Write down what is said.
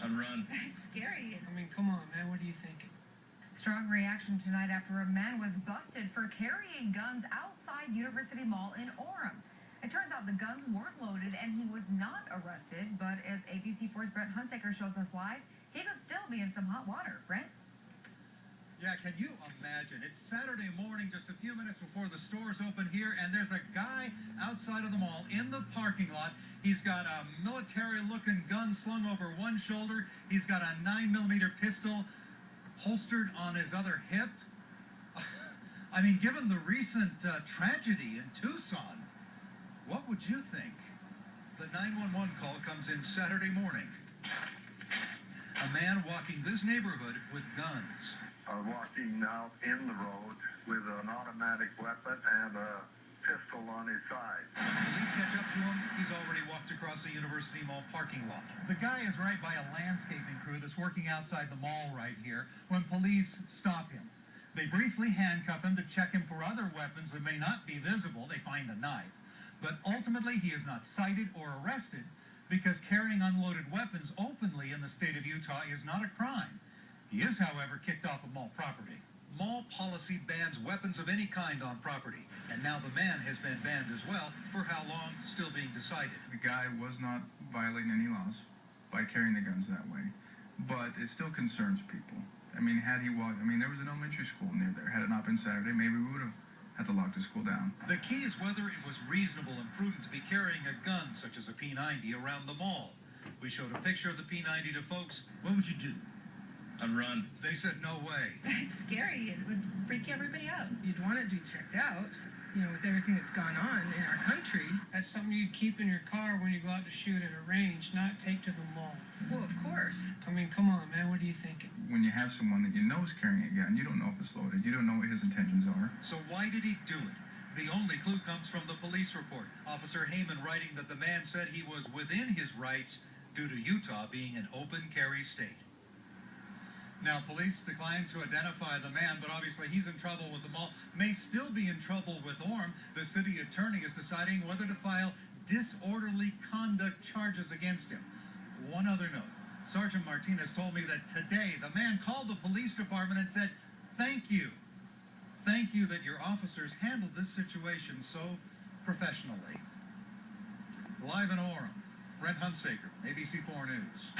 On run. It's scary. I mean, come on, man, what are you thinking? Strong reaction tonight after a man was busted for carrying guns outside University Mall in Orem. It turns out the guns weren't loaded and he was not arrested, but as ABC4's Brent Hunsaker shows us live, he could still be in some hot water. Brent? Yeah, can you imagine? It's Saturday morning, just a few minutes before the stores open here, and there's a guy outside of the mall in the parking lot. He's got a military-looking gun slung over one shoulder. He's got a 9mm pistol holstered on his other hip. I mean, given the recent tragedy in Tucson, what would you think? The 911 call comes in Saturday morning. A man walking this neighborhood with guns. Walking out in the road with an automatic weapon and a pistol on his side. When police catch up to him, he's already walked across the University Mall parking lot. The guy is right by a landscaping crew that's working outside the mall right here when police stop him. They briefly handcuff him to check him for other weapons that may not be visible. They find a knife. But ultimately, he is not cited or arrested because carrying unloaded weapons openly in the state of Utah is not a crime. He is, however, kicked off of mall property. Mall policy bans weapons of any kind on property, and now the man has been banned as well. For how long, still being decided. The guy was not violating any laws by carrying the guns that way, but it still concerns people. I mean, had he walked, there was an elementary school near there. Had it not been Saturday, maybe we would have had to lock the school down. The key is whether it was reasonable and prudent to be carrying a gun, such as a P90, around the mall. We showed a picture of the P90 to folks. What would you do? On run. They said no way. It's scary. It would freak everybody out. You'd want it to be checked out, with everything that's gone on in our country. That's something you'd keep in your car when you go out to shoot at a range, not take to the mall. Well, of course. I mean, come on, man, what are you thinking? When you have someone that you know is carrying a gun, you don't know if it's loaded, you don't know what his intentions are. So why did he do it? The only clue comes from the police report. Officer Heyman writing that the man said he was within his rights due to Utah being an open carry state. Now, police declined to identify the man, but obviously he's in trouble with the mall. May still be in trouble with Orem. The city attorney is deciding whether to file disorderly conduct charges against him. One other note. Sergeant Martinez told me that today the man called the police department and said, "Thank you. Thank you that your officers handled this situation so professionally." Live in Orem, Brent Hunsaker, ABC4 News.